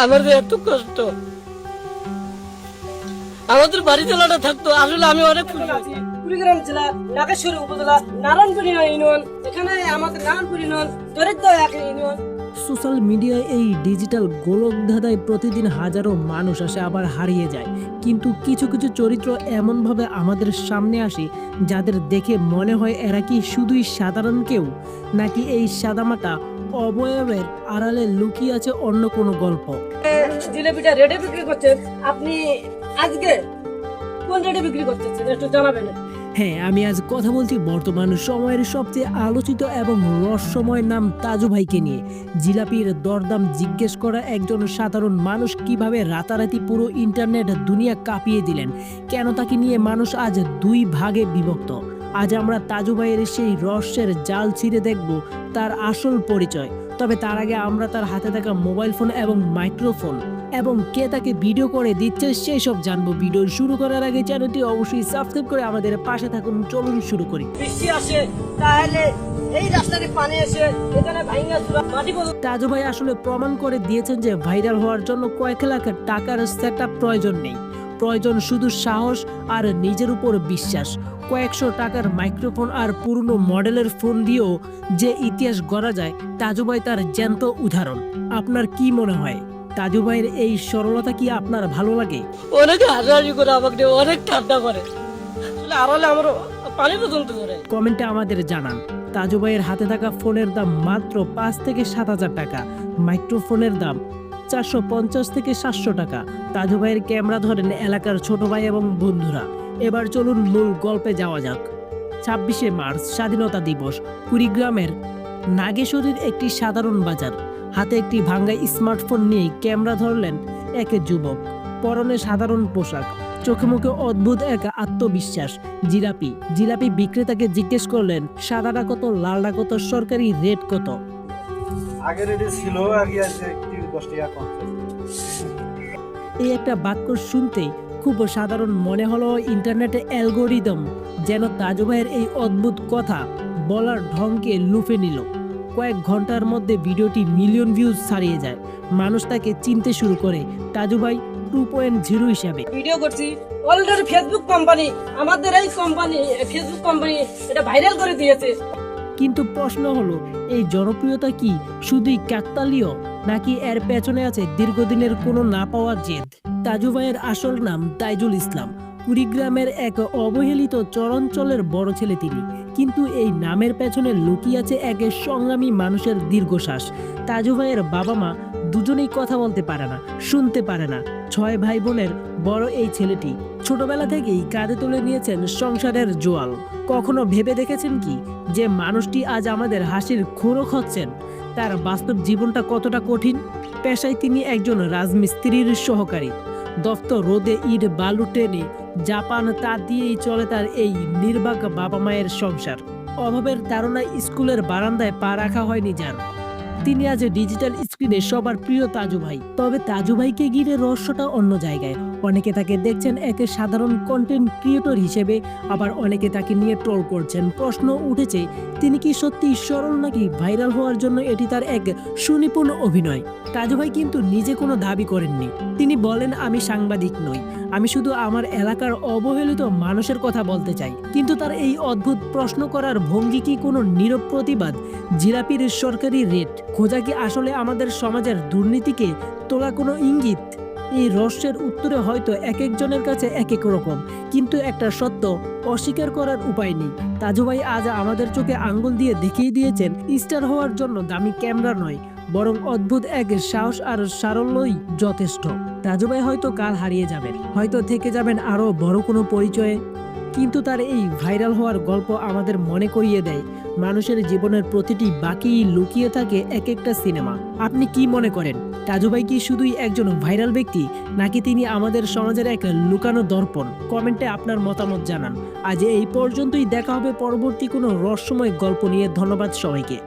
আমার যে এত কষ্ট, আমাদের বাড়ি চালাটা থাকতো, আসলে আমি অনেক খুশি আছি। কুড়িগ্রাম জেলা, নাগেশ্বরী উপজেলা, নারায়ণপুর ইউনিয়ন, এখানে আমাদের নারায়ণপুর ইউনিয়ন, দরিদ্র এক ইউনিয়ন। সোশ্যাল মিডিয়ায় এই ডিজিটাল গোলকধাঁধায় প্রতিদিন হাজারো মানুষ আসে আবার হারিয়ে যায়, কিন্তু কিছু কিছু চরিত্র এমনভাবে আমাদের সামনে আসে যাদের দেখে মনে হয় এরা কি শুধুই সাধারণ কেউ, নাকি এই সাদামাটা অবয়বের আড়ালে লুকিয়ে আছে অন্য কোনো গল্প। জিলেপিটা রেটে বিক্রি করছেন, আপনি আজকে কোন রেটে বিক্রি করতেছেন একটু জানাবেন। হ্যাঁ, আমি আজ কথা বলছি বর্তমান সময়ের সবচেয়ে আলোচিত এবং রহস্যময় নাম তাজু ভাইকে নিয়ে। জিলাপির দরদাম জিজ্ঞেস করা একজন সাধারণ মানুষ কিভাবে রাতারাতি পুরো ইন্টারনেট দুনিয়া কাঁপিয়ে দিলেন, কেন তাকে নিয়ে মানুষ আজ দুই ভাগে বিভক্ত। আজ আমরা তাজু ভাইয়ের সেই রহস্যের জাল ছিঁড়ে দেখব তার আসল পরিচয়। তবে তার আগে আমরা তার হাতে থাকা মোবাইল ফোন এবং মাইক্রোফোন এবং কে তাকে ভিডিও করে দিচ্ছে সেই সব জানবো। ভিডিও শুরু করার আগে চ্যানেলটি অবশ্যই সাবস্ক্রাইব করে আমাদের পাশে থাকুন। চলুন শুরু করি। বৃষ্টি আসে তাহলে এই রাস্তাতে পানি এসে এখানে ভাঙা চূড়া মাটি পড়ে। তাজু ভাই আসলে প্রমাণ করে দিয়েছেন যে ভাইরাল হওয়ার জন্য কয়েক লাখ টাকার সেটআপ প্রয়োজন নেই, প্রয়োজন শুধু সাহস আর নিজের উপর বিশ্বাস। কয়েকশো টাকার মাইক্রোফোন আর পুরনো মডেলের ফোন দিয়েও যে ইতিহাস গড়া যায়, তাজু ভাই তার জ্যান্ত উদাহরণ। আপনার কি মনে হয়, তাজু ভাইয়ের এই সরলতা কি আপনার ভালো লাগে? অনেকে হাসাহাসি করে আমাকে অনেক ঠান্ডা করে, আসলে আড়ালে আমার পানি পর্যন্ত ধরে। কমেন্টে আমাদের জানান তাজু ভাইয়ের হাতে থাকা ফোনের দাম মাত্র 5 থেকে 7,000 টাকা, মাইক্রোফোনের দাম 450 থেকে 700 টাকা। তাজু ভাইয়ের ক্যামেরা ধরেন এলাকার ছোট ভাই এবং বন্ধুরা। এবার চলুন মূল গল্পে যাওয়া যাক। 26শে মার্চ স্বাধীনতা দিবস, কুড়িগ্রামের নাগেশ্বরীর একটি সাধারণ বাজার। হাতে একটি ভাঙ্গা স্মার্টফোন নিয়ে ক্যামেরা ধরলেন এক যুবক, পরনে সাধারণ পোশাক, চোখে মুখে অদ্ভুত এক আত্মবিশ্বাস। জিলাপি বিক্রেতাকে জিজ্ঞেস করলেন সাদাটা কত, লালটা কত, সরকারি রেট কত। আগের রেটে ছিল, আগে আছে 10 টাকা কম। এই একটা বাক্য শুনতেই খুব সাধারণ মনে হলো, ইন্টারনেটে অ্যালগোরিদম যেন তাজু ভাইয়ের এই অদ্ভুত কথা বলার ঢংকে লুফে নিল। কয়েক ঘন্টার মধ্যে ভিডিওটি মিলিয়ন ভিউজ ছাড়িয়ে যায়। মানুষ তাকে চিনতে শুরু করে তাজু ভাই 2.0 হিসাবে। ভিডিও করছি অলরেডি ফেসবুক কোম্পানি, আমাদের এই কোম্পানি ফেসবুক কোম্পানি এটা ভাইরাল করে দিয়েছে। কিন্তু প্রশ্ন হলো, এই জনপ্রিয়তা কি শুধুই কাকতালীয়, নাকি এর পেছনে আছে দীর্ঘদিনের কোনো না পাওয়া জেদ? তাজু ভাইয়ের আসল নাম তাইজুল ইসলাম। কুড়িগ্রামের এক অবহেলিত চরাঞ্চলের বড় ছেলে তিনি, কিন্তু এই নামের পেছনে লুকিয়ে আছে এক সংগ্রামী মানুষের দীর্ঘশ্বাস। তাজু ভাইয়ের বাবা মা দুজনেই কথা বলতে পারে না, শুনতে পারে না। 6 ভাই বোনের বড় এই ছেলেটি ছোটবেলা থেকেই কাঁধে তুলে নিয়েছেন সংসারের জোয়াল। কখনো ভেবে দেখেছেন কি যে মানুষটি আজ আমাদের হাসির খোরাক হচ্ছেন, তার বাস্তব জীবনটা কতটা কঠিন? পেশায় তিনি একজন রাজমিস্ত্রির সহকারী। দফতর রোদে ইট বালু টেনে জাপান তা দিয়েই চলে তার এই নির্বাক বাবা মায়ের সংসার। অভাবের তাড়নায় স্কুলের বারান্দায় পা রাখা হয়নি যার। তিনি আজ ডিজিটাল স্ক্রিনে সবার প্রিয় তাজু ভাই। তবে তাজু ভাইকে ঘিরে রহস্যটা অন্য জায়গায়। অনেকে তাকে দেখছেন এক সাধারণ কন্টেন্ট ক্রিয়েটর হিসেবে, আবার অনেকে তাকে নিয়ে ট্রোল করছেন। প্রশ্ন উঠেছে, তিনি কি সত্যি সরল, নাকি ভাইরাল হওয়ার জন্য এটি তার এক সুনিপুণ অভিনয়? তাজু ভাই কিন্তু নিজে কোনো দাবি করেননি। তিনি বলেন, আমি সাংবাদিক নই, আমি শুধু আমার এলাকার অবহেলিত মানুষের কথা বলতে চাই। কিন্তু তার এই অদ্ভুত প্রশ্ন করার ভঙ্গি কি কোনো নীরব প্রতিবাদ? জিলাপির সরকারি রেট খোঁজা কি আসলে আমাদের সমাজের দুর্নীতিকে তোলা কোনো ইঙ্গিত? এই রহস্যের উত্তরে হয়তো এক একজনের কাছে এক এক রকম, কিন্তু একটা সত্য অস্বীকার করার উপায় নেই। তাজু ভাই আজ আমাদের চোখে আঙ্গুল দিয়ে দেখিয়ে দিয়েছেন, স্টার হওয়ার জন্য দামি ক্যামেরা নয়, বরং অদ্ভুত এক সাহস আর সারল্যই যথেষ্ট। তাজু ভাই হয়তো কাল হারিয়ে যাবেন, হয়তো থেকে যাবেন আরো বড় কোনো পরিচয়ে, কিন্তু তার এই ভাইরাল হওয়ার গল্প আমাদের মনে করিয়ে দেয়, মানুষের জীবনের প্রতিটি বাকি লুকিয়ে থাকে এক একটা সিনেমা। আপনি কি মনে করেন, তাজু ভাই কি শুধুই একজন ভাইরাল ব্যক্তি, নাকি তিনি আমাদের সমাজের এক লুকানো দর্পণ? কমেন্টে আপনার মতামত জানান। আজ এই পর্যন্তই, দেখা হবে পরবর্তী কোনো রহস্যময় গল্প নিয়ে। ধন্যবাদ সবাইকে।